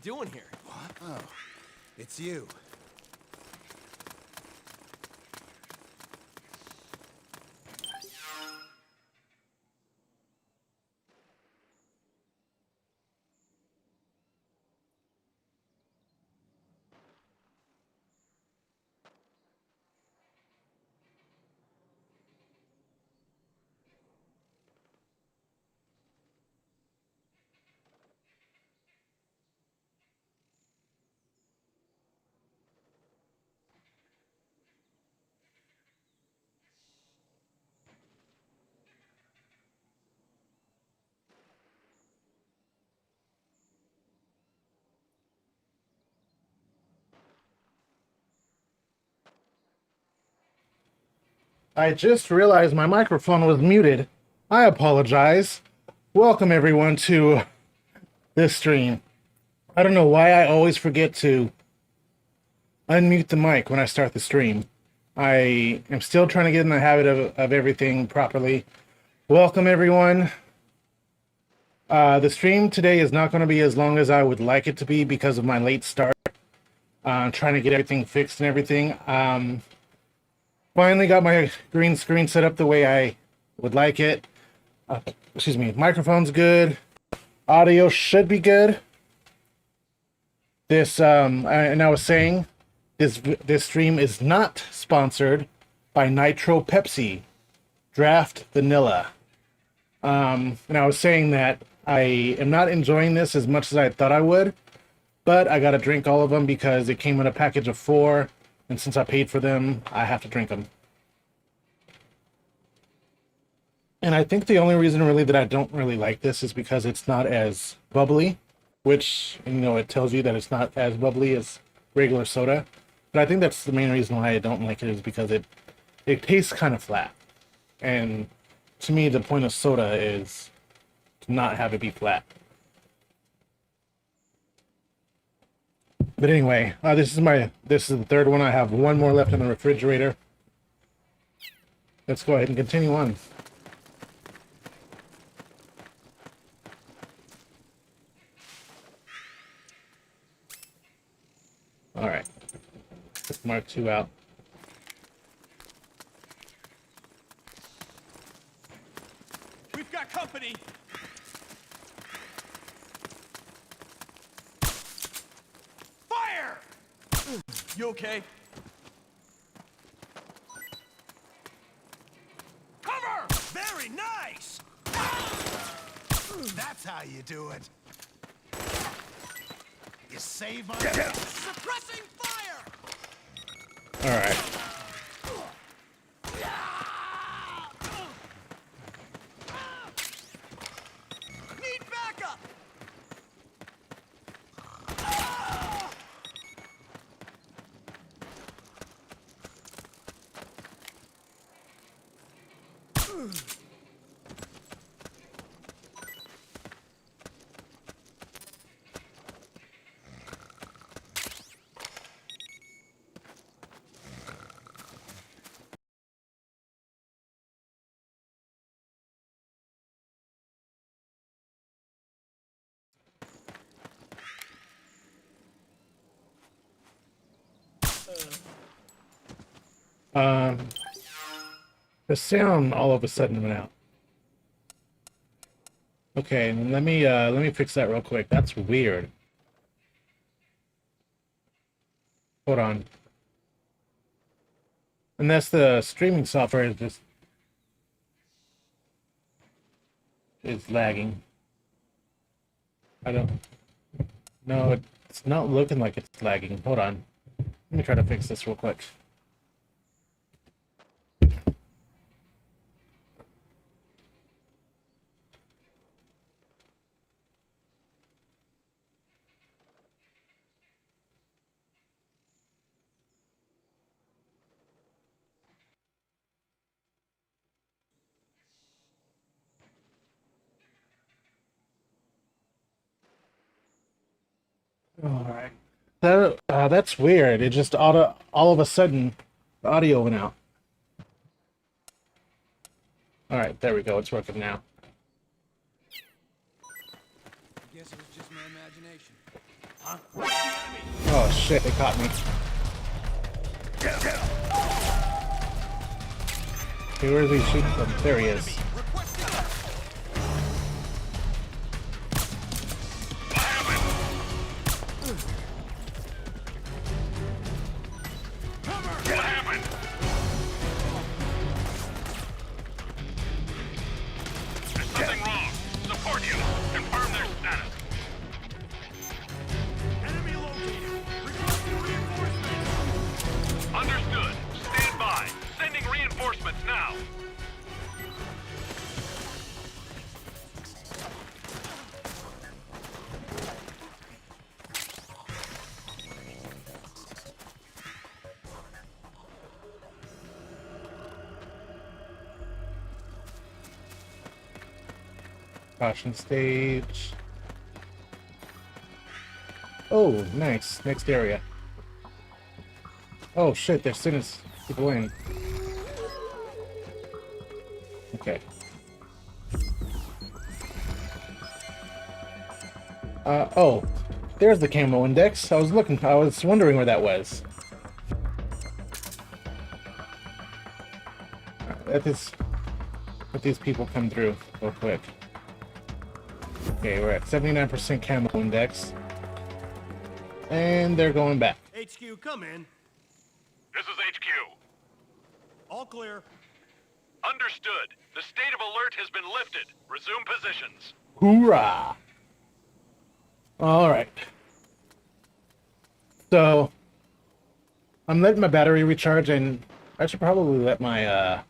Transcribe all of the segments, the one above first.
you doing here? What? Oh, it's you. I just realized my microphone was muted. I apologize. Welcome everyone to this stream. I don't know why I always forget to unmute the mic when I start the stream. I am still trying to get in the habit of everything properly. Welcome everyone. The stream today is not going to be as long as I would like it to be because of my late start. Trying to get everything fixed and everything. Finally got my green screen set up the way I would like it. Excuse me, microphone's good. Audio should be good. This, and I was saying, this stream is not sponsored by Nitro Pepsi Draft Vanilla. And I was saying that I am not enjoying this as much as I thought I would, but I gotta drink all of them because it came in a package of 4. And since I paid for them, I have to drink them. And I think the only reason really that I don't really like this is because it's not as bubbly, which, you know, it tells you that it's not as bubbly as regular soda. But I think that's the main reason why I don't like it is because it tastes kind of flat. And to me, the point of soda is to not have it be flat. But anyway, this is the third one. I have one more left in the refrigerator. Let's go ahead and continue on. All right, let's mark 2 out. We've got company. Fire! You okay? Cover! Very nice! That's how you do it. You save my... Suppressing fire! All right. Need backup! The sound all of a sudden went out. Okay, let me fix that real quick. That's weird. Hold on. Unless the streaming software is lagging. I don't. No, it's not looking like it's lagging. Hold on. Let me try to fix this real quick. All right. That's weird. It just all of a sudden the audio went out. All right, there we go. It's working now. I guess it was just my imagination. huh? Where's the enemy? Oh shit, they caught me. Okay, where is he shooting from? There he is. Requesting help. What happened? There's something wrong. Support units. Confirm their status. Enemy located. Requesting reinforcements. Understood. Stand by. Sending reinforcements now. Caution stage. Oh, nice. Next area. Oh shit, they're sending people in. Okay. Oh. There's the camo index. I was wondering where that was. Let these people come through real quick. Okay, we're at 79% camo index. And they're going back. HQ, come in. This is HQ. All clear. Understood. The state of alert has been lifted. Resume positions. Hoorah! Alright. So, I'm letting my battery recharge, and I should probably let my,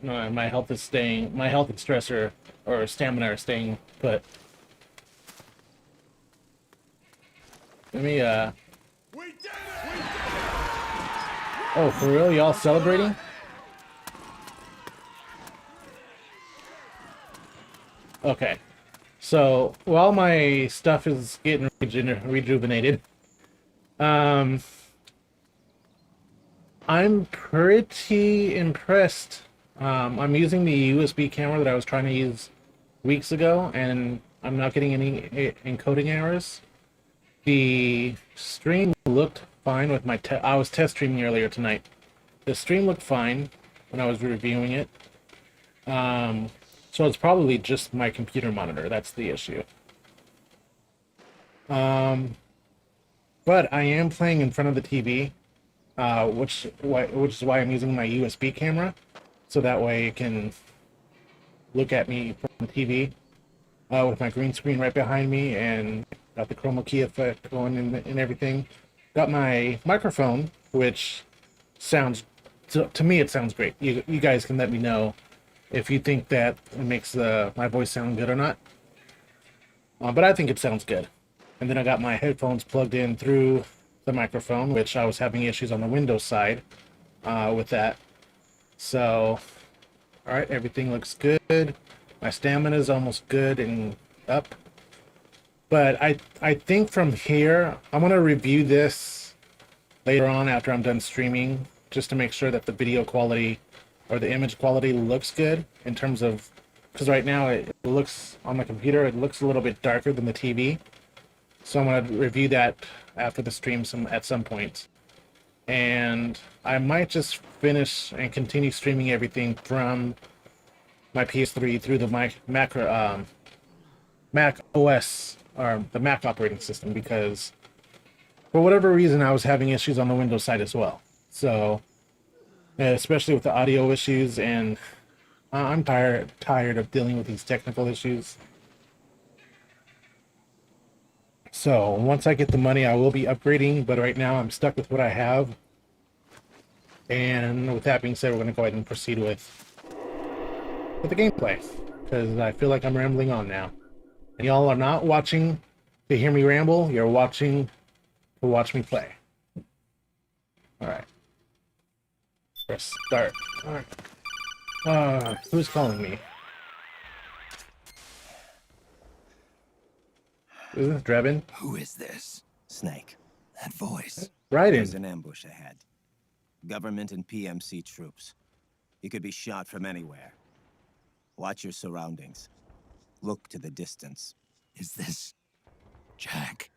my health and stressor, or stamina are staying put. Let me, We did it! Oh, for real? Y'all celebrating? Okay. So, while my stuff is getting rejuvenated, I'm pretty impressed. I'm using the USB camera that I was trying to use weeks ago, and I'm not getting any encoding errors. The stream looked fine with my I was test streaming earlier tonight. The stream looked fine when I was reviewing it. So it's probably just my computer monitor. That's the issue. But I am playing in front of the TV, which is why I'm using my USB camera, so that way it can look at me from the TV with my green screen right behind me, and got the chroma key effect going and everything. Got my microphone, which sounds to me it sounds great. You guys can let me know if you think that it makes my voice sound good or not. But I think it sounds good. And then I got my headphones plugged in through the microphone, which I was having issues on the Windows side with that. So, alright, everything looks good. My stamina is almost good and up. But I think from here, I'm going to review this later on after I'm done streaming, just to make sure that the video quality or the image quality looks good in terms of, because right now it looks on the computer, it looks a little bit darker than the TV. So I'm going to review that after the stream at some point. And I might just finish and continue streaming everything from my PS3 through the Mac OS, or the Mac operating system, because for whatever reason I was having issues on the Windows side as well. So, especially with the audio issues, and I'm tired of dealing with these technical issues. So once I get the money, I will be upgrading, but right now I'm stuck with what I have. And with that being said, we're going to go ahead and proceed with the gameplay, because I feel like I'm rambling on now. And y'all are not watching to hear me ramble, you're watching to watch me play. Alright. Press start. Alright. Who's calling me? Is this Drebin? Who is this? Snake. That voice. Right There's in. an ambush ahead. Government and PMC troops. You could be shot from anywhere. Watch your surroundings. Look to the distance. Is this Jack.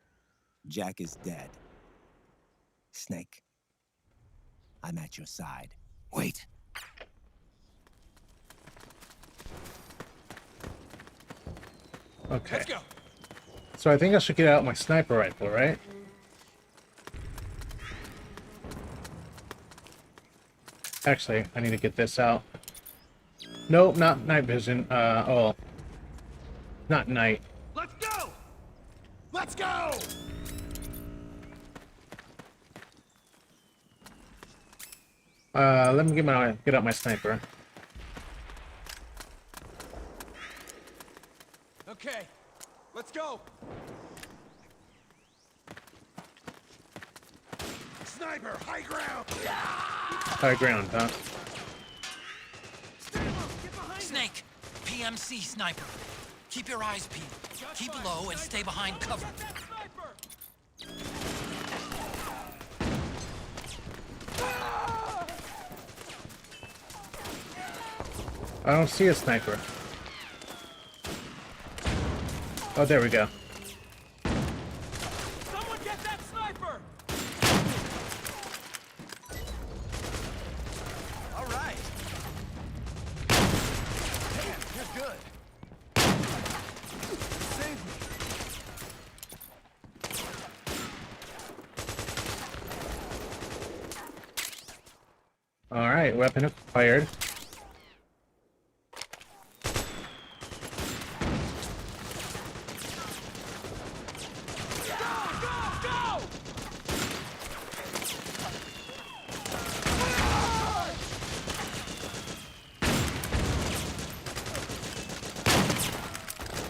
Jack is dead. Snake, I'm at your side. Wait. Okay. Let's go. So I think I should get out my sniper rifle, right? Actually, I need to get this out. Nope, not night vision. Oh. Not night. Let's go. Let's go! Let me get out my sniper. Okay. Let's go. Sniper, high ground! High ground, huh? Snake, PMC sniper. Keep your eyes peeled. Keep low and stay behind cover. I don't see a sniper. Oh, there we go. Someone get that sniper. All right. Damn, you're good. Save me. All right, weapon acquired.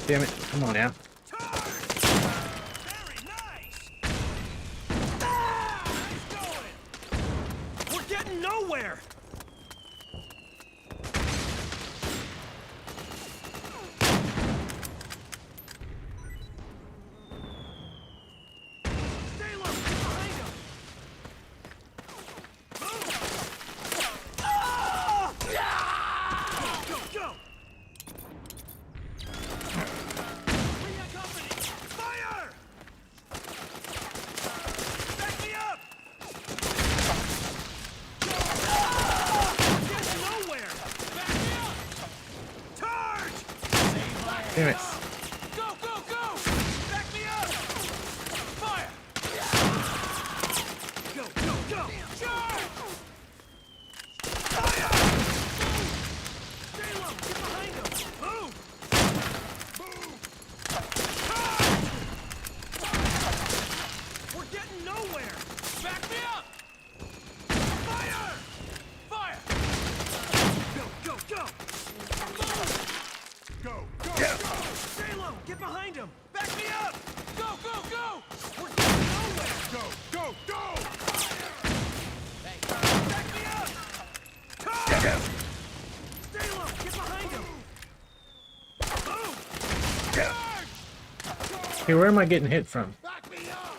Damn it! Come on now. Very nice. Nice going. We're getting nowhere. Stay low. Get behind him. Go, go, go. We got company. Fire! Back me up! Get nowhere! Back me up! Charge! Damn it! Go, go, go! Back me up! Fire! Go, go, go! Charge! Fire! Stay low! Get behind him! Move! Charge! We're getting nowhere! Back me up! Fire! Fire! Go, go, go! Go, go, go! Stay low! Get behind him! Back me up! Go, go, go! We're getting nowhere! Go, go, go! Back me up! Charge! Stay low! Get behind him! Move! Charge! Hey, where am I getting hit from? Back me up!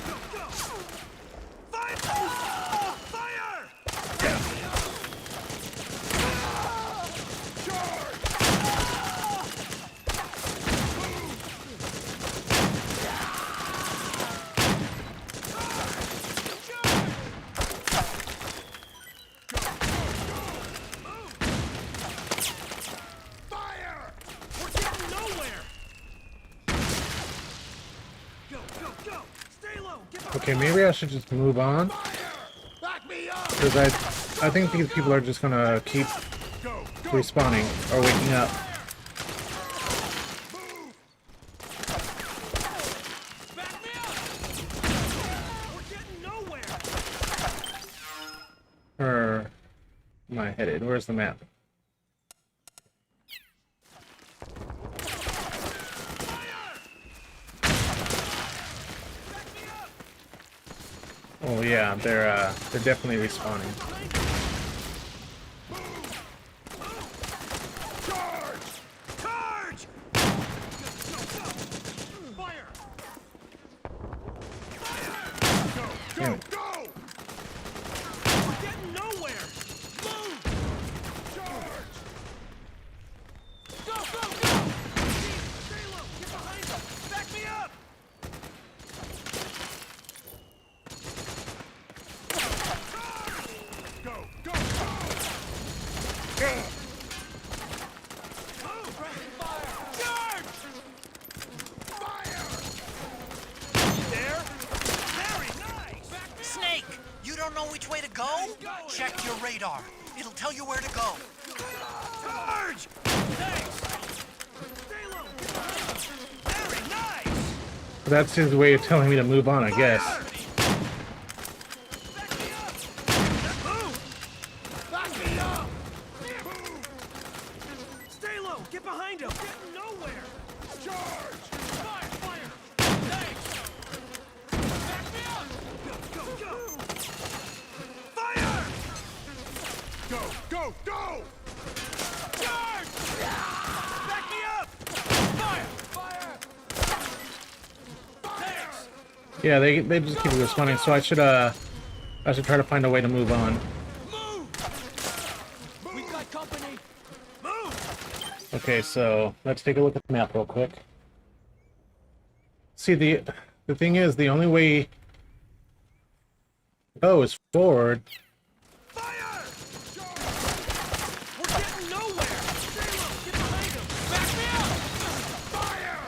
Go, go! Fire! Fire! Fire! We're getting nowhere! Go, go, go! Stay low! Get behind Okay, maybe I should just move on, Back me up! because I think these people are just gonna keep Go, go! respawning or waking up. Back me up! We're getting nowhere! Where am I headed? Where's the map? Oh yeah, they're definitely respawning. Charge! Charge! Go, go, go! Fire! Fire! Damn it. Go! We're getting nowhere! Move! Charge! Go, go, go! Stay low! Get behind them! Back me up! don't know which way to go? Check your radar. It'll tell you where to go. Charge! Thanks! Stay low! Get behind him! Very nice! That's his way of telling me to move on, I guess. Back me up! Move! Back me up! Stay low! Get behind him! Getting nowhere! Charge! Fire! Fire! Thanks! Back me up! Go! Go! Go! Fire! Go! Go! Go! Charge! Back me up! Fire! Fire! Thanks! Yeah, they just keep responding, so I should try to find a way to move on. Move! We've got company! Move! Okay, so let's take a look at the map real quick. See, the thing is, the only way to go is forward. Fire! We're getting nowhere! Stay low! Get behind him! Back me up! Fire!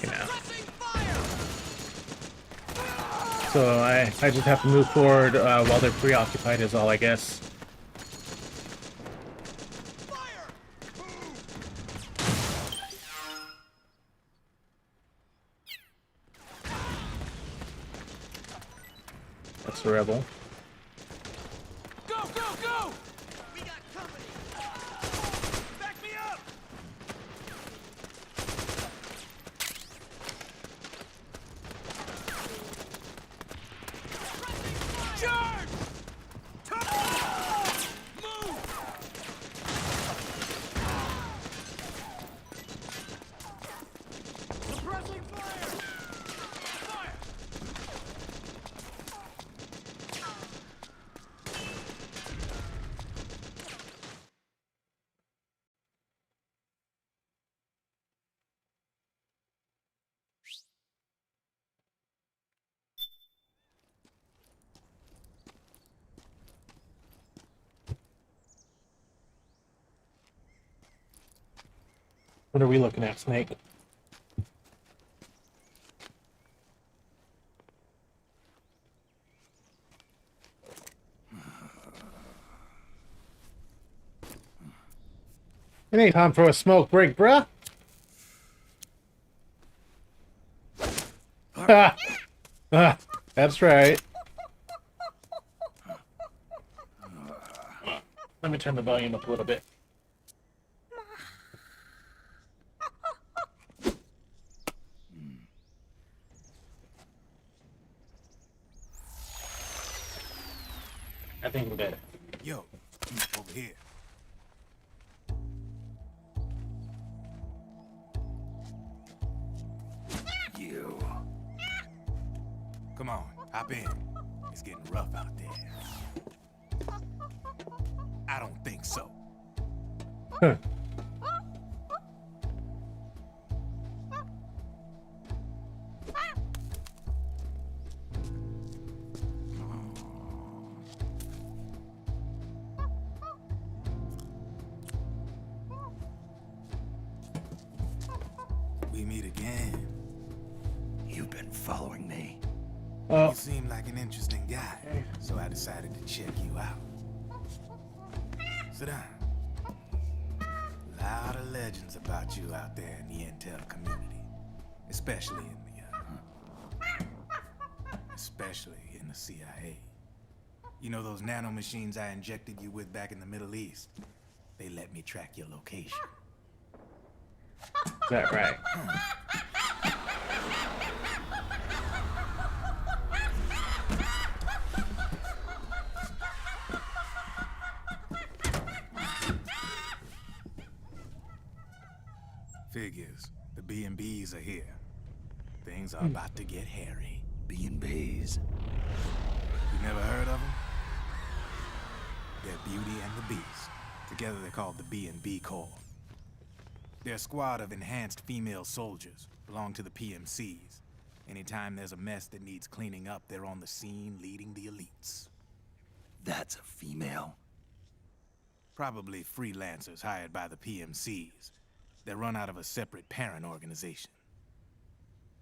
You know. Pressing fire! So I just have to move forward while they're preoccupied is all, I guess. Fire! That's the rebel. Go! Go! Go! We got company! Back me up! Charge! Move! Suppressing fire! Fire! What are we looking at, Snake? It ain't time for a smoke break, bruh. That's right. Let me turn the volume up a little bit. I think we're good. Yo, over here. You. Come on, hop in. It's getting rough out there. I don't think so. Huh. We meet again. You've been following me. Oh, You seem like an interesting guy, so I decided to check you out. Sit down. A lot of legends about you out there in the intel community, especially in the CIA. You know those nanomachines I injected you with back in the Middle East? They let me track your location. is that right? Figures. The B&Bs are here. Things are about to get hairy. B&Bs. You never heard of them? They're Beauty and the Beast. Together they're called the B&B Corps. They're a squad of enhanced female soldiers, belong to the PMCs. Anytime there's a mess that needs cleaning up, they're on the scene leading the elites. That's a female. Probably freelancers hired by the PMCs. They're run out of a separate parent organization.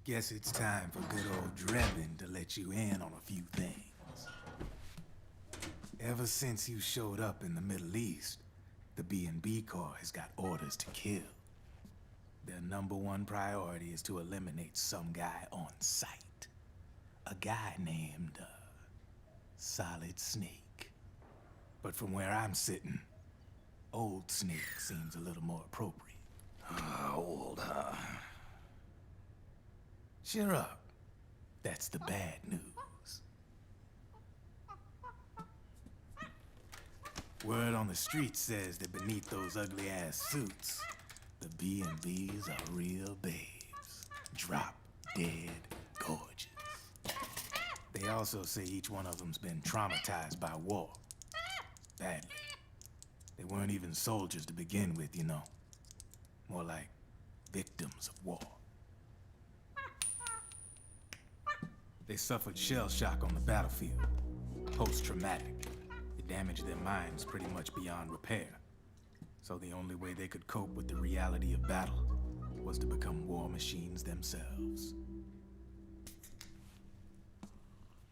Guess it's time for good old Drebin to let you in on a few things. Ever since you showed up in the Middle East, the B&B Corps has got orders to kill. Their #1 priority is to eliminate some guy on sight. A guy named, Solid Snake. But from where I'm sitting, Old Snake seems a little more appropriate. Old, Cheer up. That's the bad news. Word on the street says that beneath those ugly-ass suits, the B&Bs are real babes. Drop dead gorgeous. They also say each one of them's been traumatized by war. Badly. They weren't even soldiers to begin with, you know. More like victims of war. They suffered shell shock on the battlefield. Post-traumatic. It damaged their minds pretty much beyond repair. So the only way they could cope with the reality of battle was to become war machines themselves.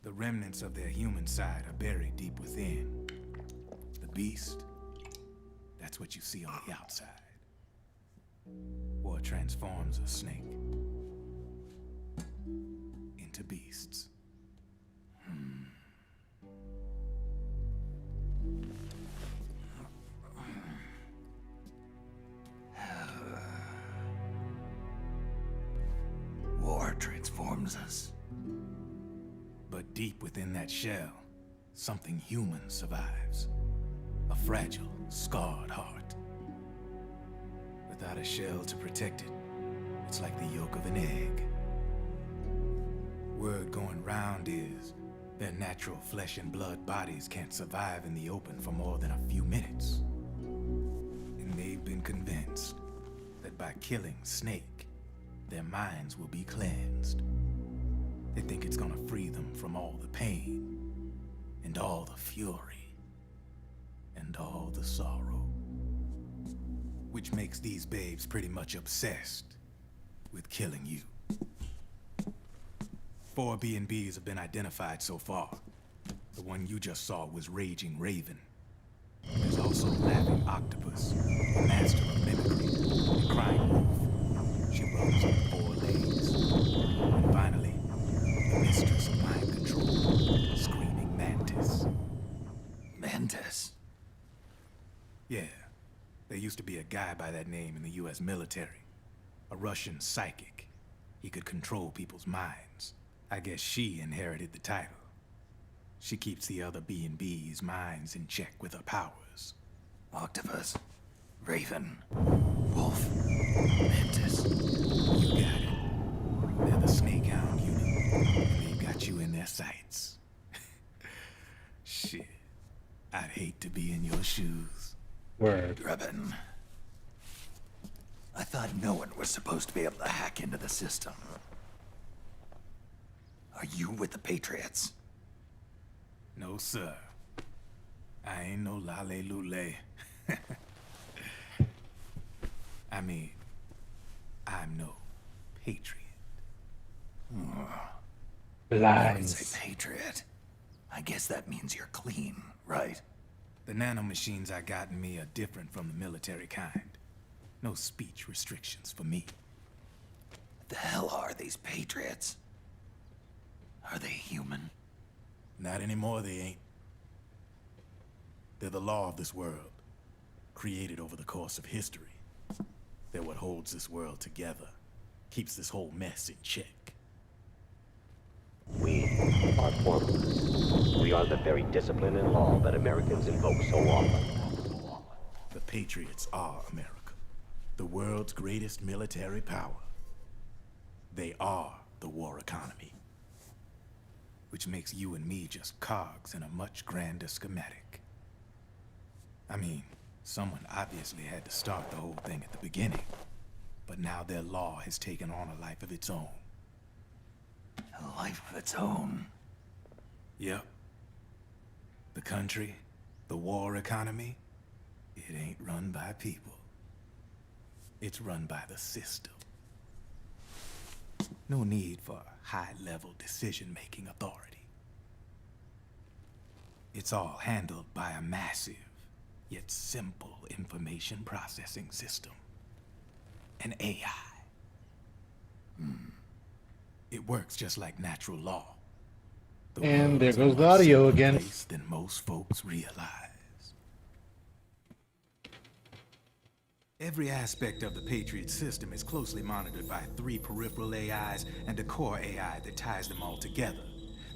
The remnants of their human side are buried deep within. The beast, that's what you see on the outside. War transforms a snake into beasts. war transforms us. But deep within that shell, something human survives. A fragile, scarred heart. Without a shell to protect it, it's like the yolk of an egg. Word going round is their natural flesh and blood bodies can't survive in the open for more than a few minutes. And they've been convinced that by killing Snake, their minds will be cleansed. They think it's gonna free them from all the pain, and all the fury, and all the sorrow. Which makes these babes pretty much obsessed with killing you. 4 B&Bs have been identified so far. The one you just saw was Raging Raven. There's also Laughing Octopus, the master of mimicry, and Crying Wolf. She runs on 4 legs. And finally, the mistress of mind control, Screaming Mantis. Mantis? Yeah, there used to be a guy by that name in the US military. A Russian psychic. He could control people's minds. I guess she inherited the title. She keeps the other B&B's minds in check with her powers. Octopus. Raven. Wolf. Mantis. You got it. They're the Snake Hound unit, and they've got you in their sights. Shit. I'd hate to be in your shoes. Word. Drebin. I thought no one was supposed to be able to hack into the system. Are you with the Patriots? No, sir. I ain't no lale-lule. I mean, I'm no patriot. When you Lies. say Patriot, I guess that means you're clean, right? The nanomachines I got in me are different from the military kind. No speech restrictions for me. What the hell are these Patriots? Are they human? Not anymore, they ain't. They're the law of this world, created over the course of history. They're what holds this world together, keeps this whole mess in check. We are formalists. We are the very discipline and law that Americans invoke so often. The Patriots are America, the world's greatest military power. They are the war economy. Which makes you and me just cogs in a much grander schematic. I mean, someone obviously had to start the whole thing at the beginning. But now their law has taken on a life of its own. A life of its own. Yep. The country, the war economy, it ain't run by people. It's run by the system. No need for high-level decision-making authority. It's all handled by a massive, yet simple information processing system. An AI. It works just like natural law. And there world's a goes the much audio simpler again. place than most folks realize. Every aspect of the Patriot system is closely monitored by 3 peripheral AIs and a core AI that ties them all together.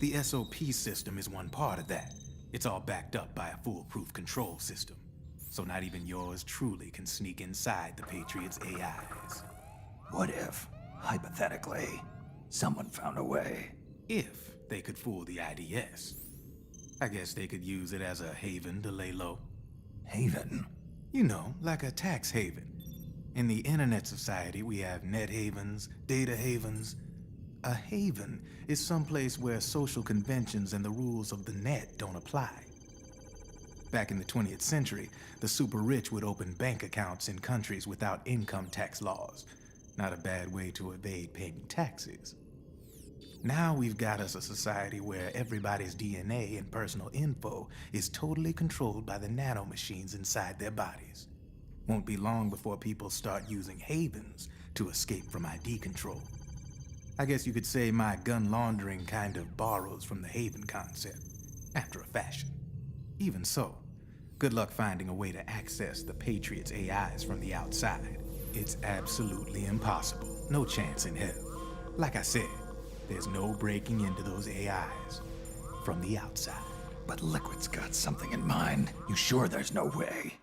The SOP system is one part of that. It's all backed up by a foolproof control system. So not even yours truly can sneak inside the Patriots' AIs. What if, hypothetically, someone found a way? If they could fool the IDS. I guess they could use it as a haven to lay low. Haven? You know, like a tax haven. In the internet society, we have net havens, data havens. A haven is someplace where social conventions and the rules of the net don't apply. Back in the 20th century, the super rich would open bank accounts in countries without income tax laws. Not a bad way to evade paying taxes. Now we've got us a society where everybody's DNA and personal info is totally controlled by the nanomachines inside their bodies. Won't be long before people start using havens to escape from ID control. I guess you could say my gun laundering kind of borrows from the haven concept, after a fashion. Even so, good luck finding a way to access the Patriots' AIs from the outside. It's absolutely impossible. No chance in hell. Like I said, there's no breaking into those AIs from the outside. But Liquid's got something in mind. You sure there's no way?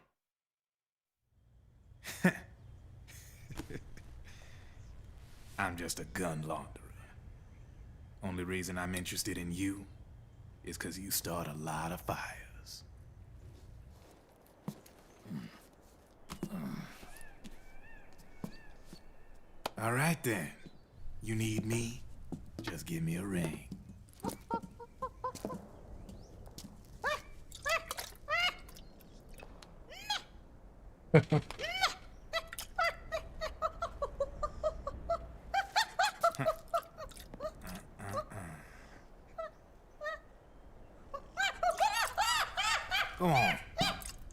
I'm just a gun launderer. Only reason I'm interested in you is because you start a lot of fires. All right then. You need me? Just give me a ring. Go on.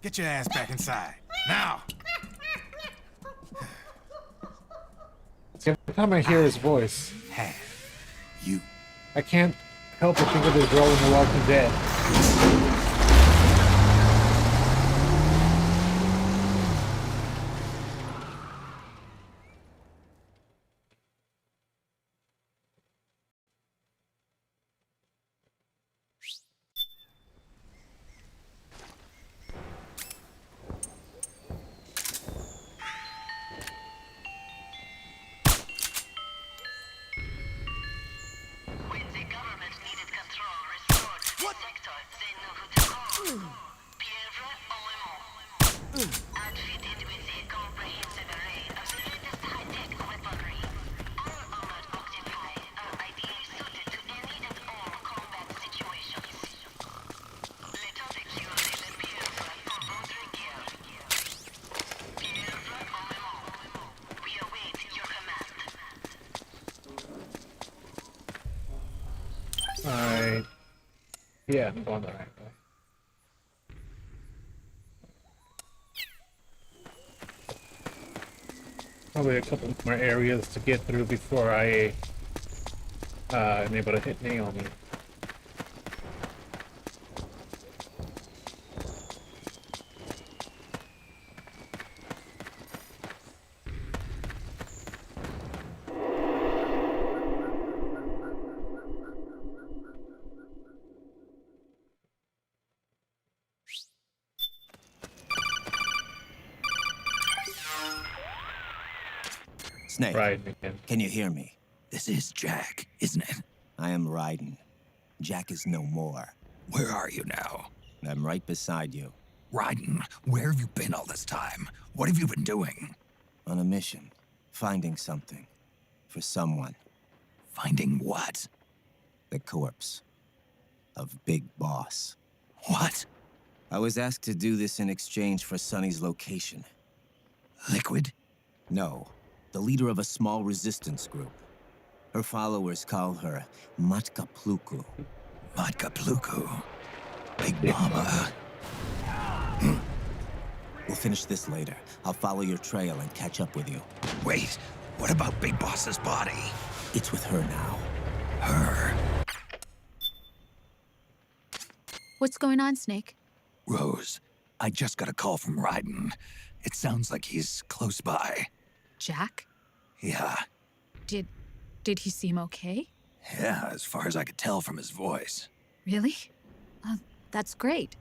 Get your ass back inside. Now! Every time I hear his voice, Have you. I can't help but think of this girl in The Walking Dead. When the government needed control restored to the sector, they knew who to call. Pièvre Armement. Outfitted with a comprehensive array of the latest high-tech weaponry. Our armored octopi are ideally suited to any and all combat situations. L'état de cure est le Pièvre pour votre guerre. Pièvre Armement. We await your command. Alright. Yeah, I'm going the right way. Probably a couple more areas to get through before I am able to hit Naomi. Snake, Right, again. can you hear me? This is Jack, isn't it? I am Raiden. Jack is no more. Where are you now? I'm right beside you. Raiden, where have you been all this time? What have you been doing? On a mission. Finding something. For someone. Finding what? The corpse. Of Big Boss. What? I was asked to do this in exchange for Sonny's location. Liquid? No. The leader of a small resistance group. Her followers call her Matka Pluku. Matka Pluku. Big Mama. We'll finish this later. I'll follow your trail and catch up with you. Wait, what about Big Boss's body? It's with her now. Her? What's going on, Snake? Rose, I just got a call from Raiden. It sounds like he's close by. Jack? Yeah. Did he seem okay? Yeah, as far as I could tell from his voice. Really? That's great.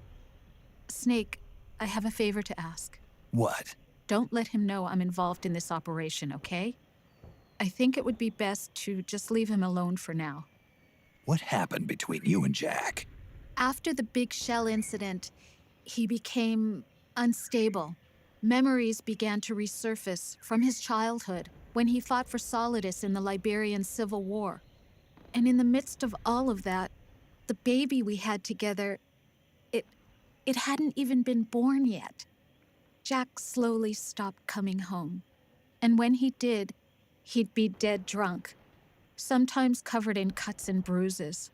Snake, I have a favor to ask. What? Don't let him know I'm involved in this operation, okay? I think it would be best to just leave him alone for now. What happened between you and Jack? After the big shell incident, he became unstable. Memories began to resurface from his childhood when he fought for Solidus in the Liberian Civil War. And in the midst of all of that, the baby we had together, it hadn't even been born yet. Jack slowly stopped coming home. And when he did, he'd be dead drunk, sometimes covered in cuts and bruises.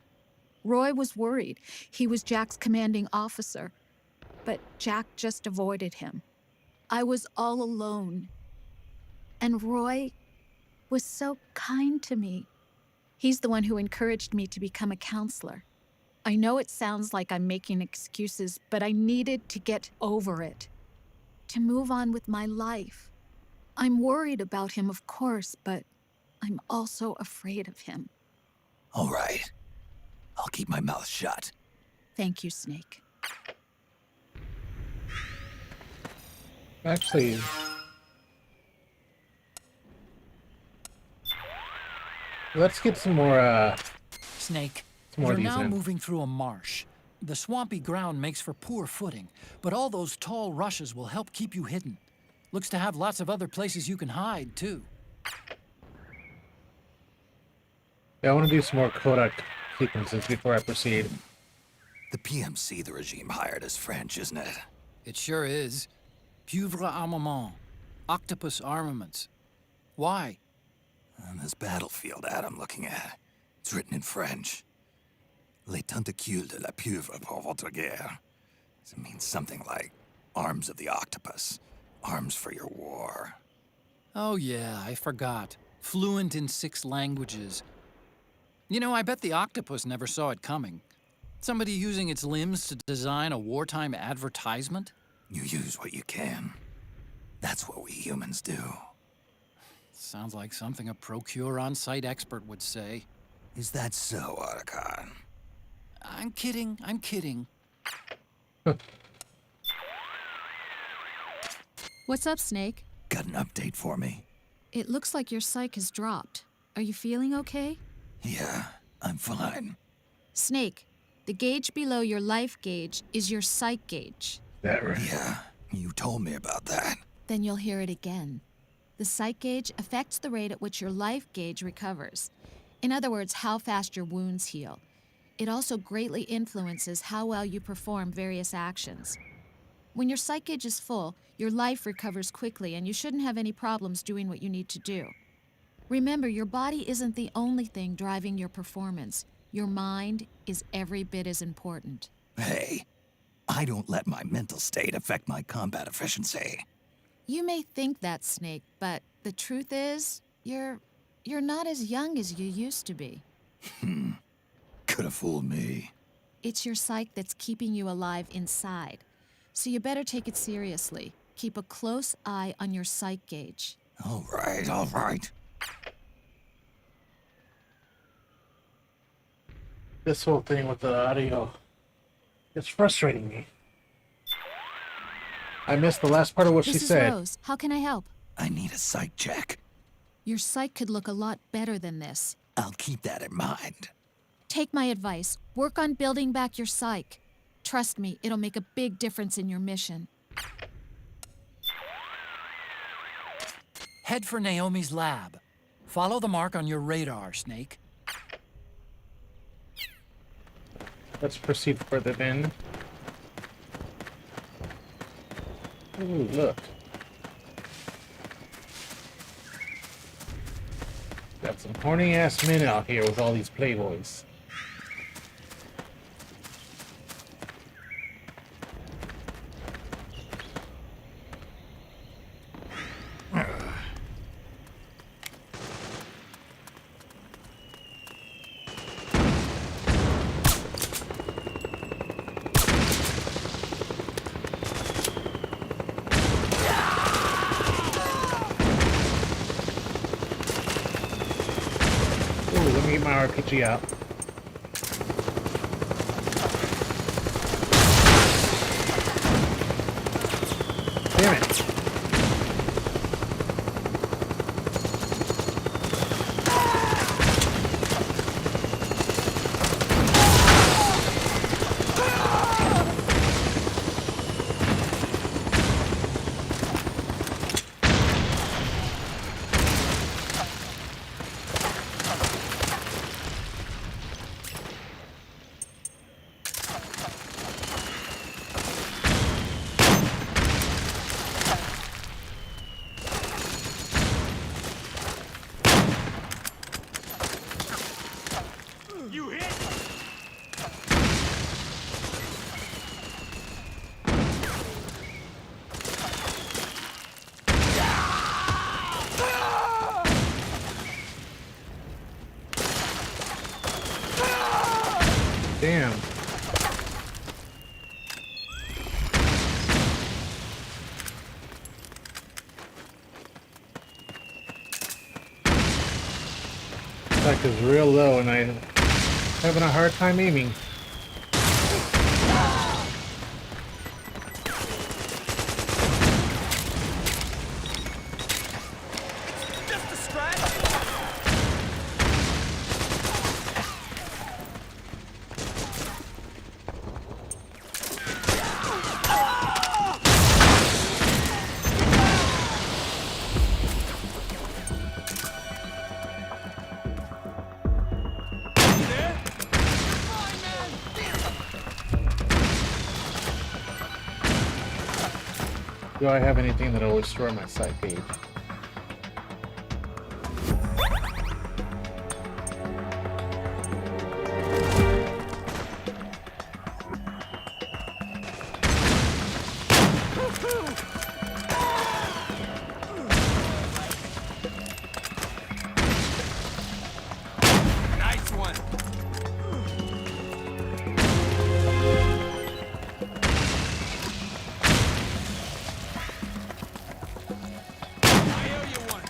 Roy was worried. He was Jack's commanding officer, but Jack just avoided him. I was all alone. And Roy was so kind to me. He's the one who encouraged me to become a counselor. I know it sounds like I'm making excuses, but I needed to get over it, to move on with my life. I'm worried about him, of course, but I'm also afraid of him. All right. I'll keep my mouth shut. Thank you, Snake. Actually, let's get some more, Snake, more of you're these now in. moving through a marsh. The swampy ground makes for poor footing, but all those tall rushes will help keep you hidden. Looks to have lots of other places you can hide, too. Yeah, I want to do some more Kodak sequences before I proceed. The PMC the regime hired is French, isn't it? It sure is. Pieuvre Armament. Octopus Armaments. Why? On this battlefield ad I'm looking at, it's written in French. Les tentacules de la pieuvre pour votre guerre. It means something like arms of the octopus, arms for your war. Oh yeah, I forgot. Fluent in 6 languages. You know, I bet the octopus never saw it coming. Somebody using its limbs to design a wartime advertisement? You use what you can. That's what we humans do. Sounds like something a Procure on-site expert would say. Is that so, Otacon? I'm kidding, I'm kidding. What's up, Snake? Got an update for me? It looks like your psych has dropped. Are you feeling okay? Yeah, I'm fine. Snake, the gauge below your life gauge is your psych gauge. That right. Yeah, you told me about that. Then you'll hear it again. The psych gauge affects the rate at which your life gauge recovers. In other words, how fast your wounds heal. It also greatly influences how well you perform various actions. When your psych gauge is full, your life recovers quickly and you shouldn't have any problems doing what you need to do. Remember, your body isn't the only thing driving your performance. Your mind is every bit as important. Hey, I don't let my mental state affect my combat efficiency. You may think that, Snake, but the truth is, you're not as young as you used to be. Could have fooled me. It's your psyche that's keeping you alive inside. So you better take it seriously. Keep a close eye on your psych gauge. All right, all right. This whole thing with the audio, it's frustrating me. I missed the last part of what she This is said. Rose. How can I help? I need a psych check. Your psych could look a lot better than this. I'll keep that in mind. Take my advice. Work on building back your psych. Trust me, it'll make a big difference in your mission. Head for Naomi's lab. Follow the mark on your radar, Snake. Let's proceed further then. Ooh, look. Got some horny ass men out here with all these playboys. Let me get my RPG out. Damn it. You hit! Damn. Like is real low and I'm having a hard time aiming. Just a scratch! Do I have anything that will restore my sight page? Nice one! I owe you one!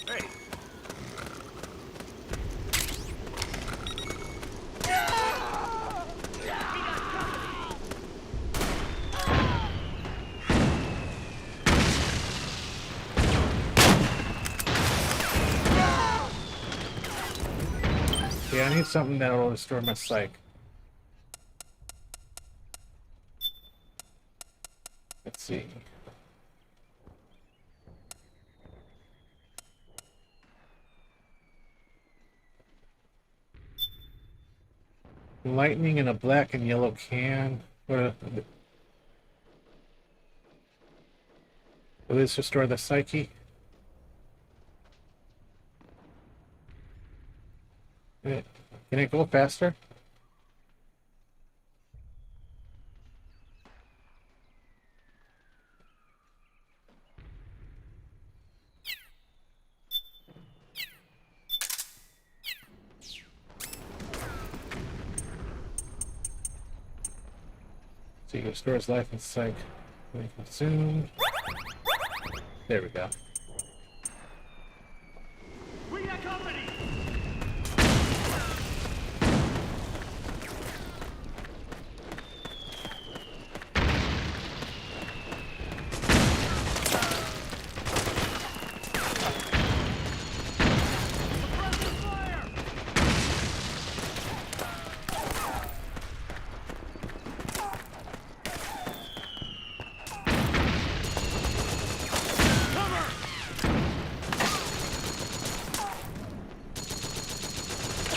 Hey! Yeah, I need something that will restore my psych. Let's see. Lightning in a black and yellow can. Will this restore the psyche? Can it go faster? So you restores life and psych when consumed. There we go. We got company!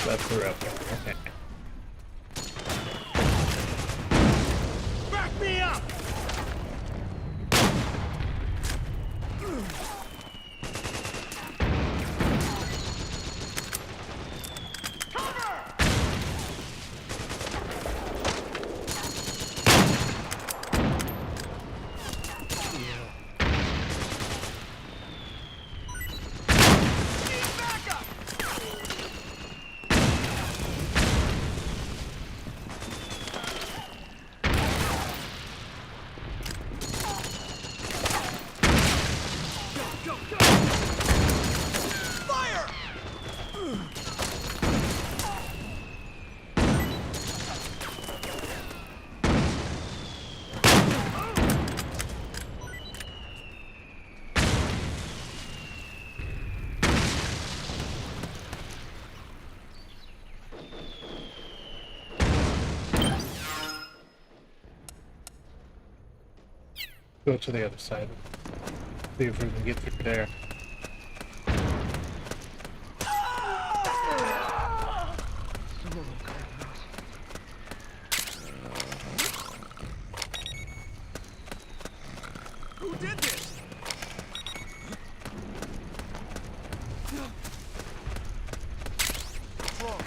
That's the rope. Okay. Back me up! Go to the other side. See if we can get through there. Who did this? What's wrong?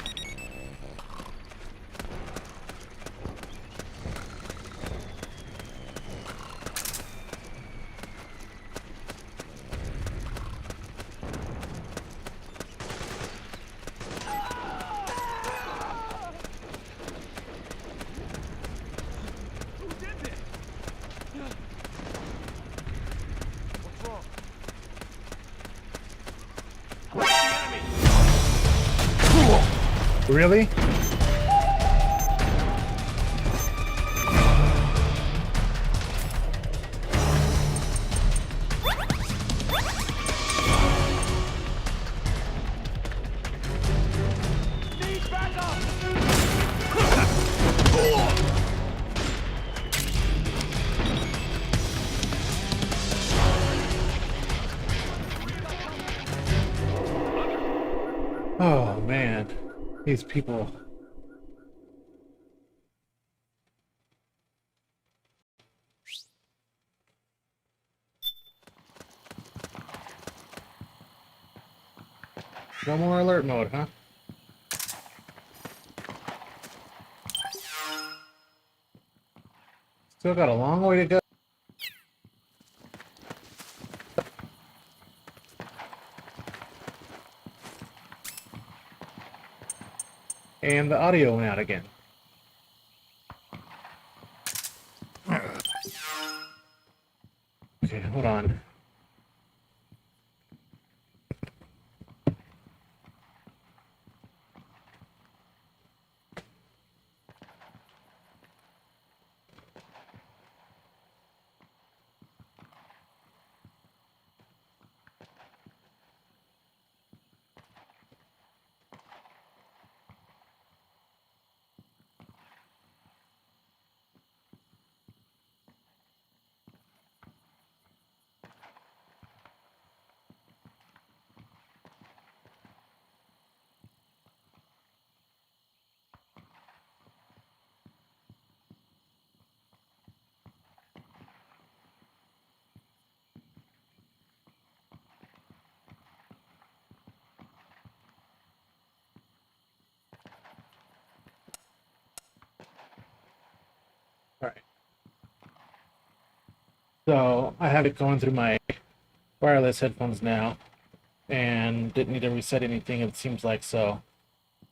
Who did this? What's wrong? Where's the enemy? Really? Need backup! Oh man, these people. No more alert mode, huh? Still got a long way to go. And the audio went out again. Okay, hold on. All right. So I have it going through my wireless headphones now, and didn't need to reset anything. It seems like so.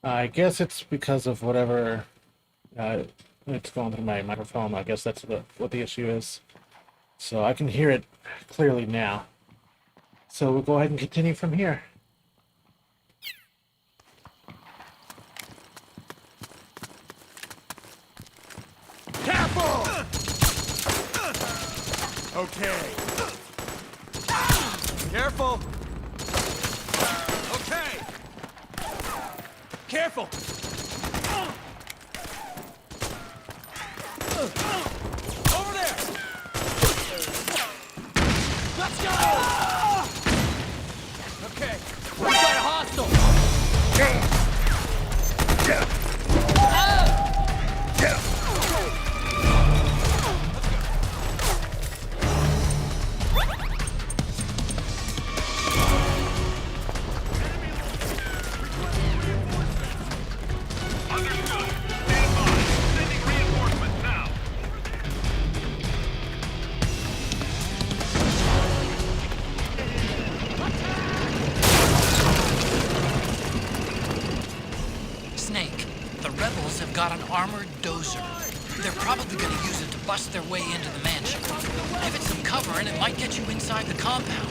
I guess it's because of whatever It's going through my microphone. I guess that's what the issue is. So I can hear it clearly now. So we'll go ahead and continue from here. Careful! Okay. Careful! Okay! Careful! Over there! Let's go! Okay, we got a hostile! Understood. Stand by. Sending reinforcements now. Snake, the rebels have got an armored dozer. They're probably going to use it to bust their way into the mansion. Give it some cover and it might get you inside the compound.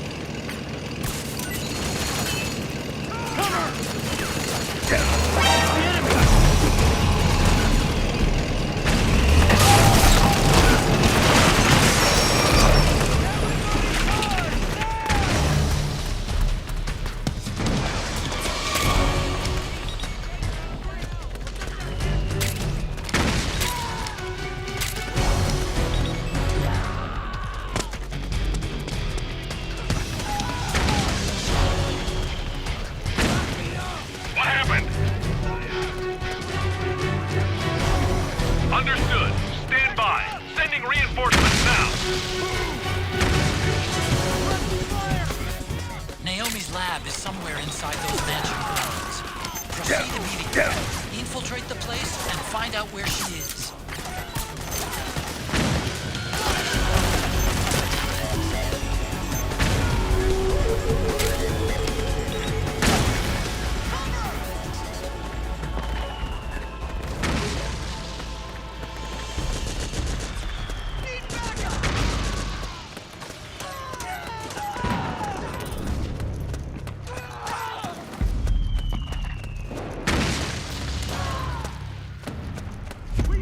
What happened? Understood. Stand by. Sending reinforcements now. Naomi's lab is somewhere inside those mansion grounds. Proceed immediately. Infiltrate the place and find out where she is.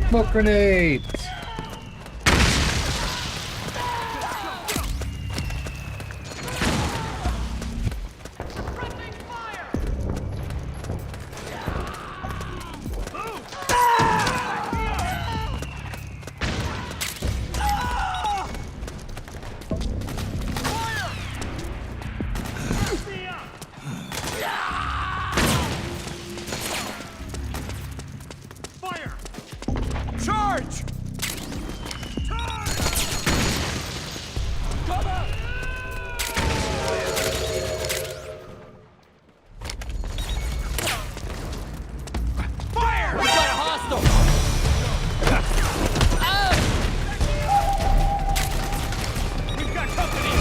Smoke grenades! Fire! Charge! Cover! Fire! We got a hostile! We've got company!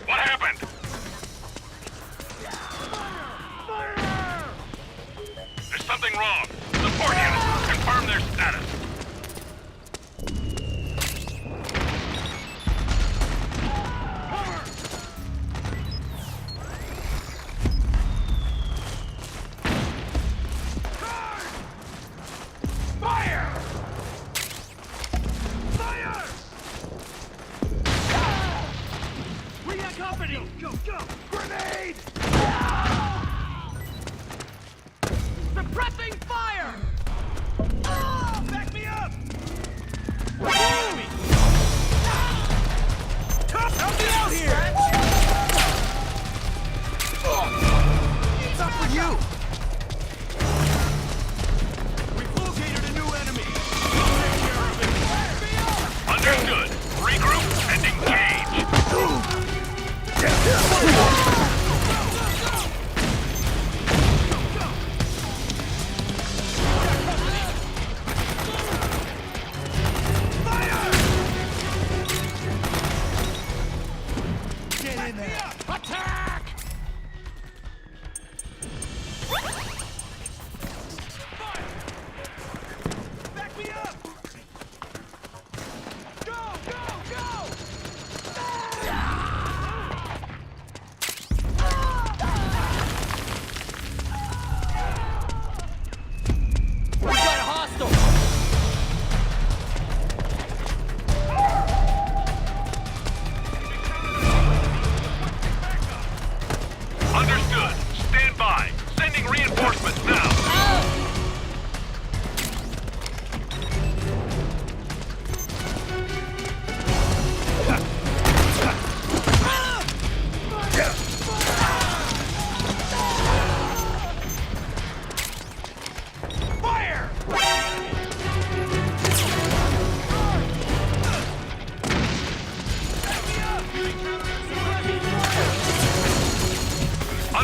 What happened? There's something wrong. Support units, confirm their status. Fire! Fire! We got company! Go, go! Grenade! Suppressing fire! Back me up! Enemy! Help me out here!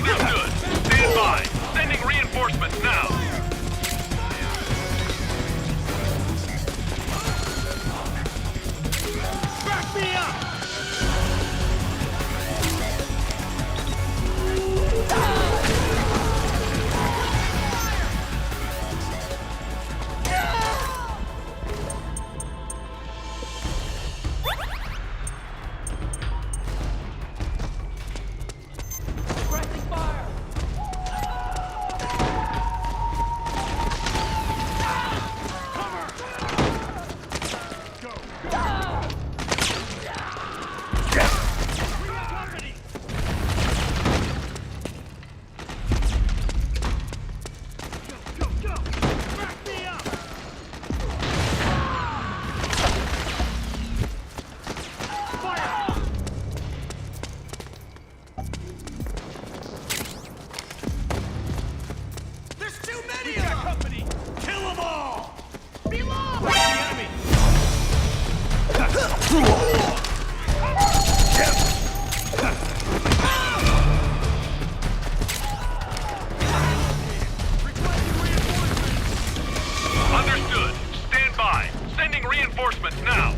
Understood. Stand by. Sending reinforcements now. Back me up! Understood. Stand by. Sending reinforcements now.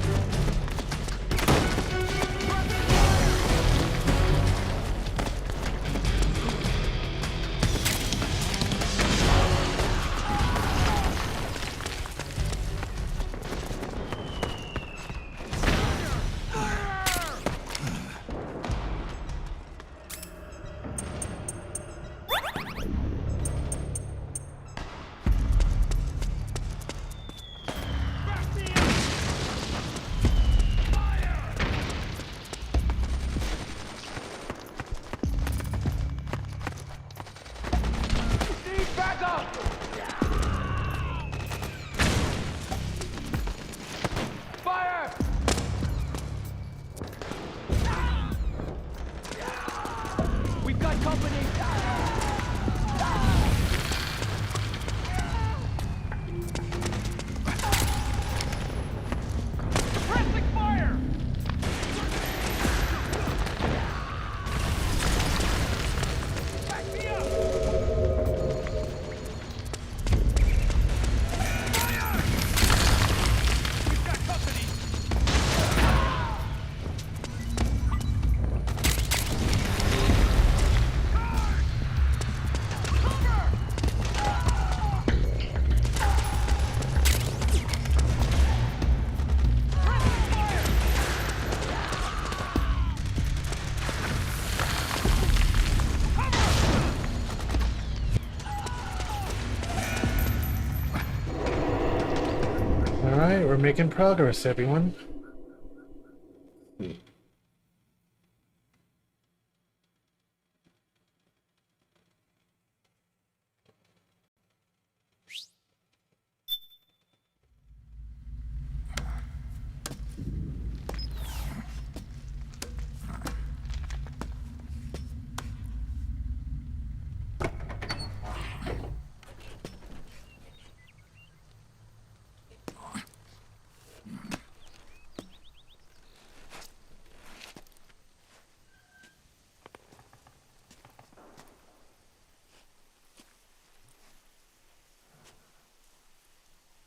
Alright, we're making progress, everyone.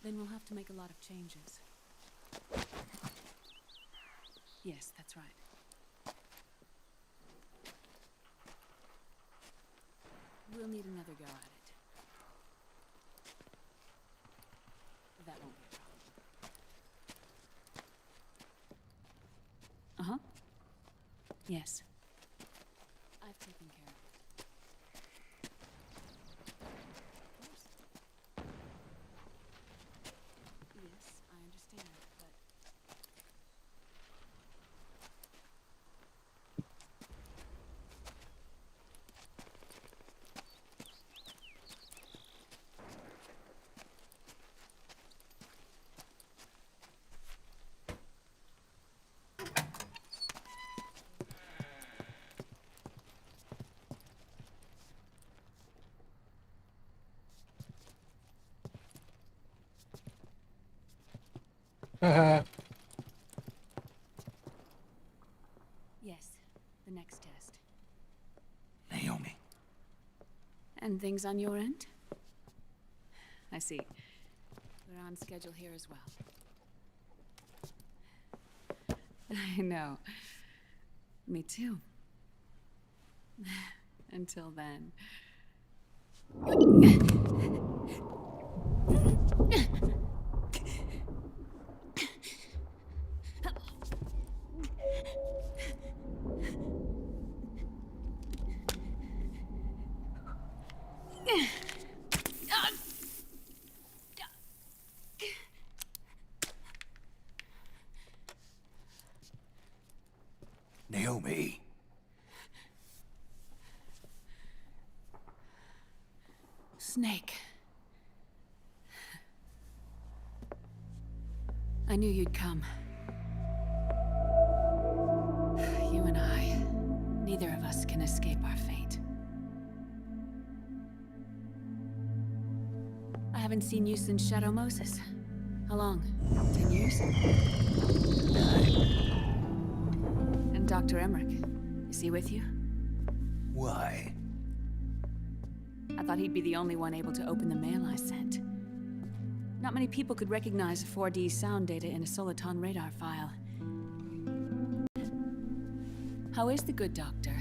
Then we'll have to make a lot of changes. Yes, that's right. We'll need another go at it. That won't be a problem. Uh-huh. Yes. I've taken care of it. Yes, I understand, but... Haha. Yes, the next test. Naomi, And things on your end? I see. We're on schedule here as well. I know. Me too. Until then. Naomi. Snake. I knew you'd come. You and I, neither of us can escape our fate. I haven't seen you since Shadow Moses. How long? 10 years? 9. And Dr. Emmerich, is he with you? Why? I thought he'd be the only one able to open the mail I sent. Not many people could recognize 4D sound data in a Soliton radar file. How is the good doctor?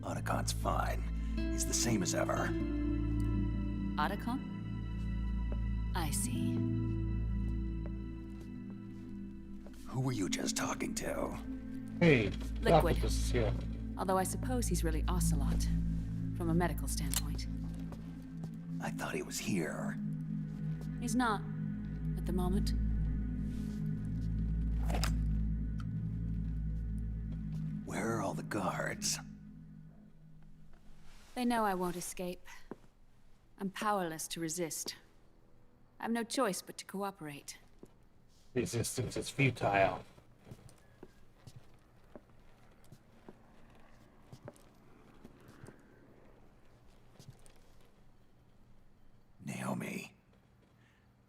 Otacon's fine. He's the same as ever. Otacon? I see. Who were you just talking to? Hey, Liquid. Octopus is here. Although I suppose he's really Ocelot, from a medical standpoint. I thought he was here. He's not, at the moment. Where are all the guards? They know I won't escape. I'm powerless to resist. I have no choice but to cooperate. Resistance is futile. Naomi.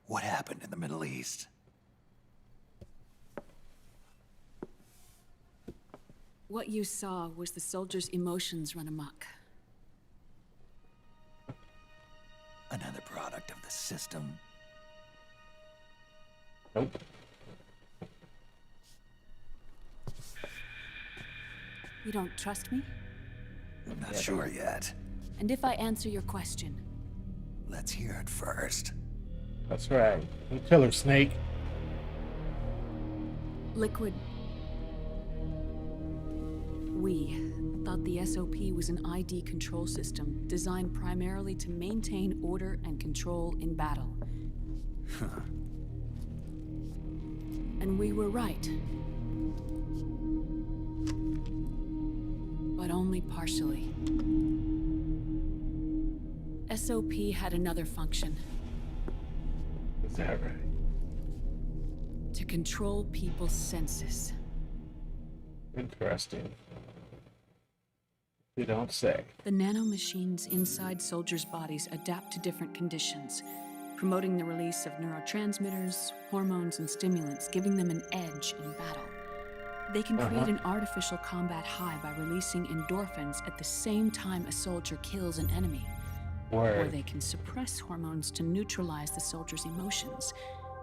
What happened in the Middle East? What you saw was the soldiers' emotions run amok. Another product of the system. Nope. You don't trust me? I'm not sure yet. And if I answer your question? Let's hear it first. That's right. You tell her, Snake. Liquid. We thought the SOP was an ID control system designed primarily to maintain order and control in battle. And we were right. But only partially. SOP had another function. Is that right? To control people's senses. Interesting. You don't say. The nanomachines inside soldiers' bodies adapt to different conditions, promoting the release of neurotransmitters, hormones, and stimulants, giving them an edge in battle. They can create an artificial combat high by releasing endorphins at the same time a soldier kills an enemy. Or they can suppress hormones to neutralize the soldier's emotions,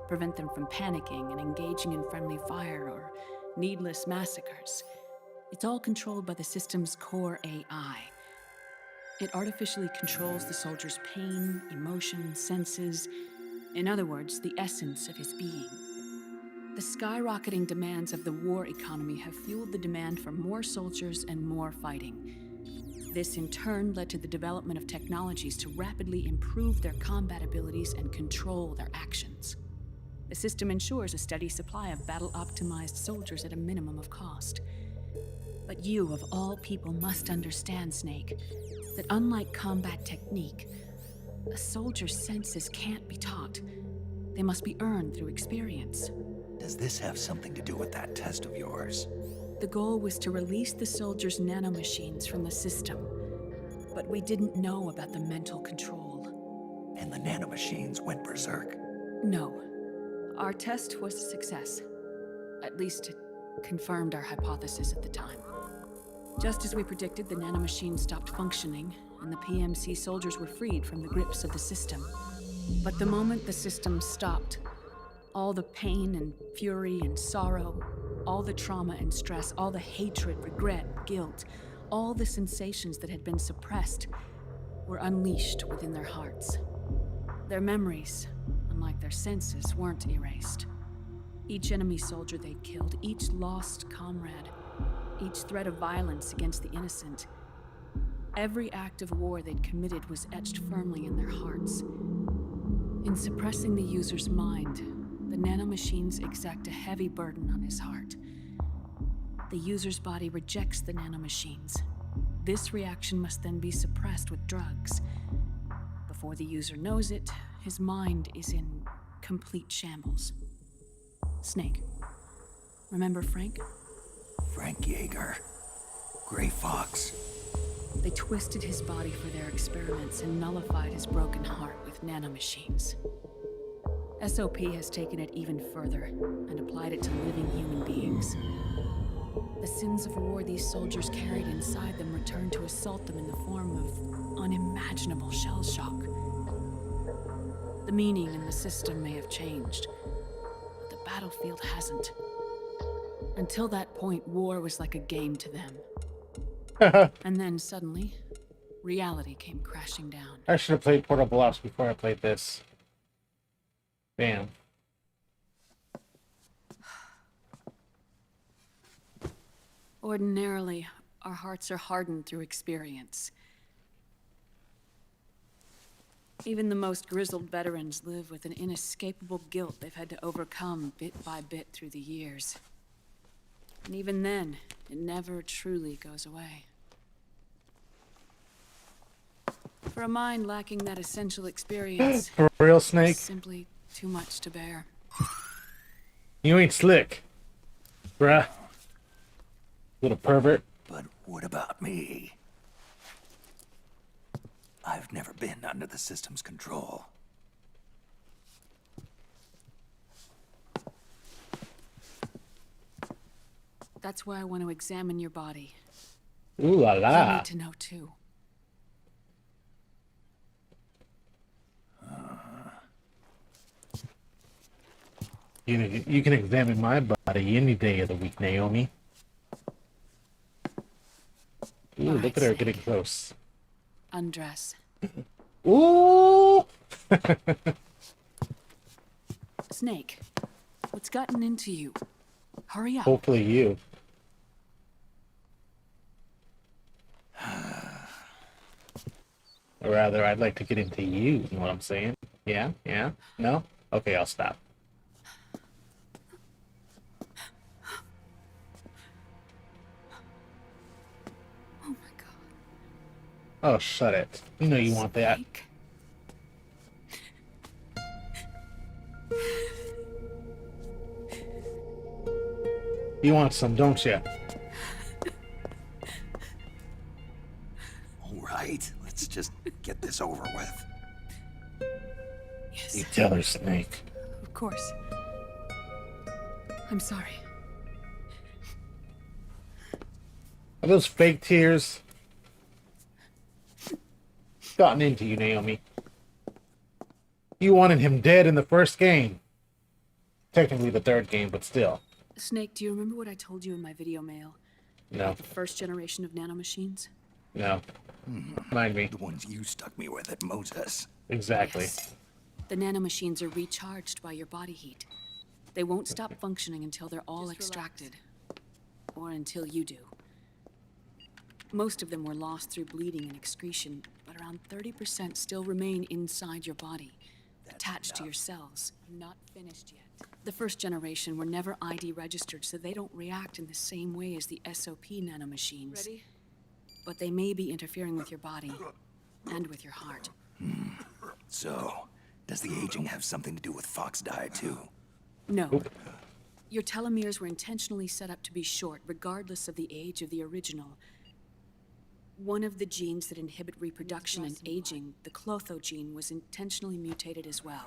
prevent them from panicking and engaging in friendly fire or needless massacres. It's all controlled by the system's core AI. It artificially controls the soldier's pain, emotion, senses, in other words, the essence of his being. The skyrocketing demands of the war economy have fueled the demand for more soldiers and more fighting. This in turn led to the development of technologies to rapidly improve their combat abilities and control their actions. The system ensures a steady supply of battle-optimized soldiers at a minimum of cost. But you, of all people, must understand, Snake, that unlike combat technique, a soldier's senses can't be taught. They must be earned through experience. Does this have something to do with that test of yours? The goal was to release the soldiers' nanomachines from the system, but we didn't know about the mental control. And the nanomachines went berserk? No. Our test was a success. At least it confirmed our hypothesis at the time. Just as we predicted, the nanomachine stopped functioning, and the PMC soldiers were freed from the grips of the system. But the moment the system stopped, all the pain and fury and sorrow, all the trauma and stress, all the hatred, regret, guilt, all the sensations that had been suppressed were unleashed within their hearts. Their memories, unlike their senses, weren't erased. Each enemy soldier they'd killed, each lost comrade, each threat of violence against the innocent, every act of war they'd committed was etched firmly in their hearts. In suppressing the user's mind, the nanomachines exact a heavy burden on his heart. The user's body rejects the nanomachines. This reaction must then be suppressed with drugs. Before the user knows it, his mind is in complete shambles. Snake. Remember Frank? Frank Yeager. Gray Fox. They twisted his body for their experiments and nullified his broken heart with nanomachines. SOP has taken it even further and applied it to living human beings. The sins of war these soldiers carried inside them returned to assault them in the form of unimaginable shell shock. The meaning in the system may have changed, but the battlefield hasn't. Until that point, war was like a game to them. And then suddenly, reality came crashing down. I should have played Portable Ops before I played this. Bam. Ordinarily, our hearts are hardened through experience. Even the most grizzled veterans live with an inescapable guilt they've had to overcome bit by bit through the years. And even then, it never truly goes away. For a mind lacking that essential experience, For real, Snake? it's simply too much to bear. You ain't slick, bruh. Little pervert. But what about me? I've never been under the system's control. That's why I want to examine your body. Ooh la You la. need to know too. You can examine my body any day of the week, Naomi. Ooh, Alright, look at her Snake. getting close. Undress. Ooh! Snake, what's gotten into you? Hurry up. Hopefully you. Or rather, I'd like to get into you, you know what I'm saying? Yeah? Yeah? No? Okay, I'll stop. Oh my god. Oh, shut it. You know you want that. Snake. You want some, don't you? All right, let's just get this over with. Yes, You tell her, Snake. of course. I'm sorry. Are those fake tears? Gotten into you, Naomi. You wanted him dead in the first game. Technically the third game, but still. Snake, do you remember what I told you in my video mail? No. The first generation of nanomachines? No. Mind me. The ones you stuck me with at Moses. Exactly. Yes. The nanomachines are recharged by your body heat. They won't stop functioning until they're all extracted. Or until you do. Most of them were lost through bleeding and excretion, but around 30% still remain inside your body, attached to your cells. I'm not finished yet. The first generation were never ID registered, so they don't react in the same way as the SOP nanomachines. Ready? But they may be interfering with your body and with your heart. So, does the aging have something to do with Fox diet too? No. Your telomeres were intentionally set up to be short, regardless of the age of the original. One of the genes that inhibit reproduction and aging, the Clotho gene, was intentionally mutated as well.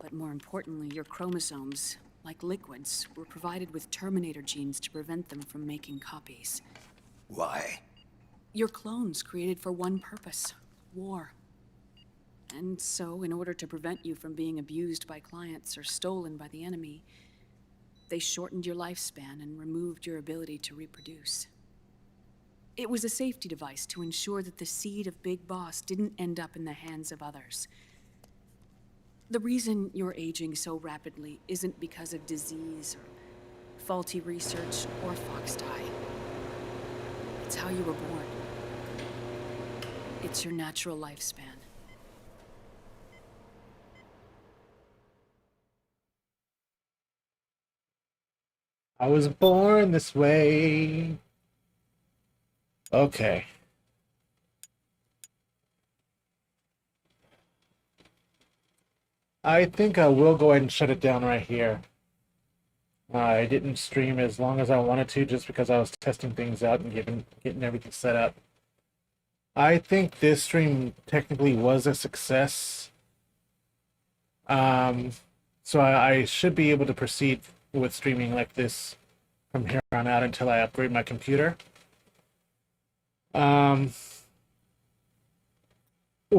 But more importantly, your chromosomes, like liquids, were provided with terminator genes to prevent them from making copies. Why? Your clones created for one purpose: war. And so, in order to prevent you from being abused by clients or stolen by the enemy, they shortened your lifespan and removed your ability to reproduce. It was a safety device to ensure that the seed of Big Boss didn't end up in the hands of others. The reason you're aging so rapidly isn't because of disease or faulty research or fox dye. It's how you were born. It's your natural lifespan. I was born this way. Okay. I think I will go ahead and shut it down right here. I didn't stream as long as I wanted to just because I was testing things out and getting everything set up. I think this stream technically was a success. So I should be able to proceed with streaming like this from here on out until I upgrade my computer. What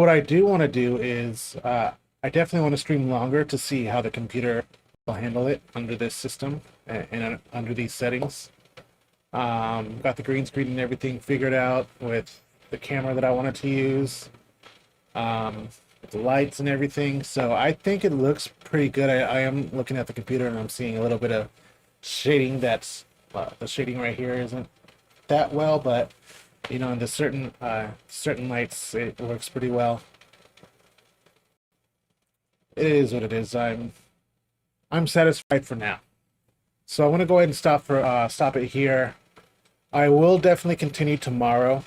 I do want to do is I definitely want to stream longer to see how the computer will handle it under this system and under these settings. Got the green screen and everything figured out with the camera that I wanted to use, with the lights and everything. So I think it looks pretty good. I am looking at the computer and I'm seeing a little bit of shading. That's the shading right here isn't that well, but you know, in the certain lights, it works pretty well. It is what it is. I'm satisfied for now. So I want to go ahead and stop it here. I will definitely continue tomorrow.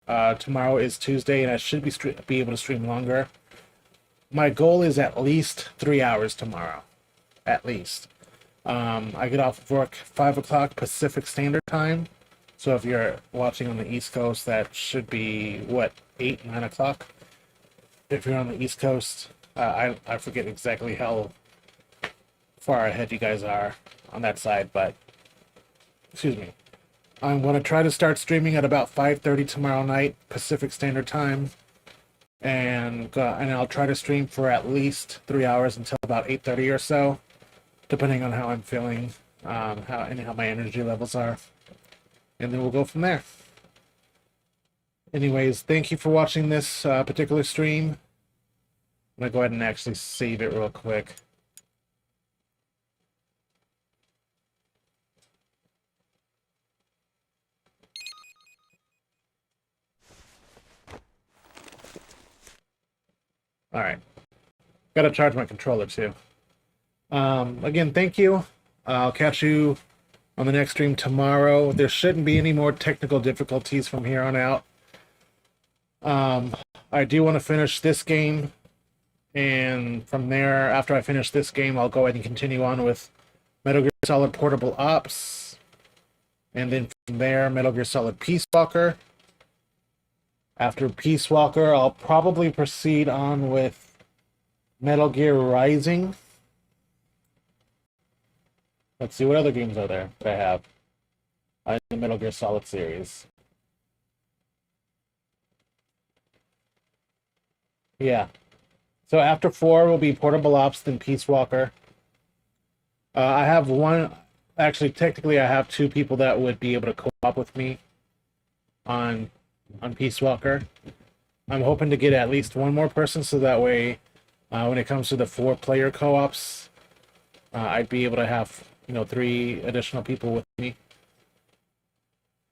Tomorrow is Tuesday, and I should be able to stream longer. My goal is at least 3 hours tomorrow, at least. I get off of work 5 o'clock Pacific Standard Time. So if you're watching on the East Coast, that should be, what, 8, 9 o'clock? If you're on the East Coast, I forget exactly how far ahead you guys are on that side, but, excuse me. I'm going to try to start streaming at about 5:30 tomorrow night, Pacific Standard Time. And I'll try to stream for at least 3 hours until about 8:30 or so, depending on how I'm feeling, how my energy levels are. And then we'll go from there. Anyways, thank you for watching this particular stream. I'm going to go ahead and actually save it real quick. Alright. Gotta charge my controller too. Again, thank you. I'll catch you on the next stream tomorrow. There shouldn't be any more technical difficulties from here on out. I do want to finish this game, and from there, after I finish this game, I'll go ahead and continue on with Metal Gear Solid Portable Ops, and then from there, Metal Gear Solid Peace Walker. After Peace Walker, I'll probably proceed on with Metal Gear Rising. Let's see, what other games are there that I have in the Metal Gear Solid series? Yeah. So after 4 will be Portable Ops, then Peace Walker. I have one... Actually, technically, I have 2 people that would be able to co-op with me on Peace Walker. I'm hoping to get at least one more person, so that way, when it comes to the 4-player co-ops, I'd be able to have, 3 additional people with me.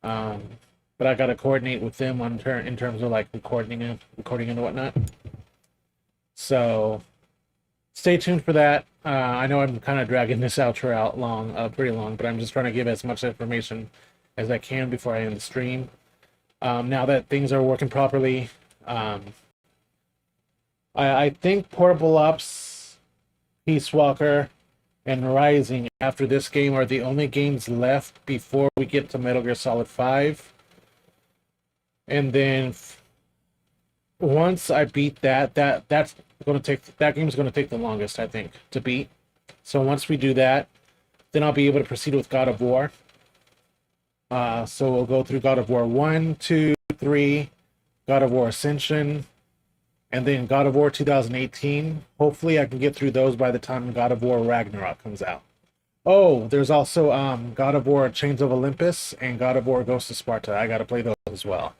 But I gotta coordinate with them in terms of like recording and whatnot. So stay tuned for that. I know I'm kind of dragging this outro out pretty long, but I'm just trying to give as much information as I can before I end the stream. Now that things are working properly, I think Portable Ops, Peace Walker, and Rising after this game are the only games left before we get to Metal Gear Solid 5. And then once I beat that game's gonna take the longest, I think, to beat. So once we do that, then I'll be able to proceed with God of War. So we'll go through God of War 1, 2, 3, God of War Ascension, and then God of War 2018. Hopefully I can get through those by the time God of War Ragnarok comes out. Oh, there's also God of War Chains of Olympus and God of War Ghost of Sparta. I gotta play those as well.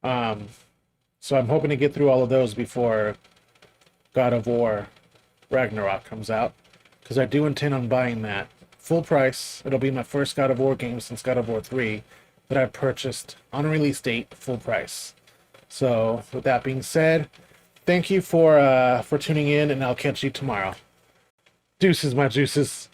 So I'm hoping to get through all of those before God of War Ragnarok comes out, because I do intend on buying that full price. It'll be my first God of War game since God of War 3 that I've purchased on a release date, full price. So with that being said, thank you for tuning in, and I'll catch you tomorrow. Deuces, my juices.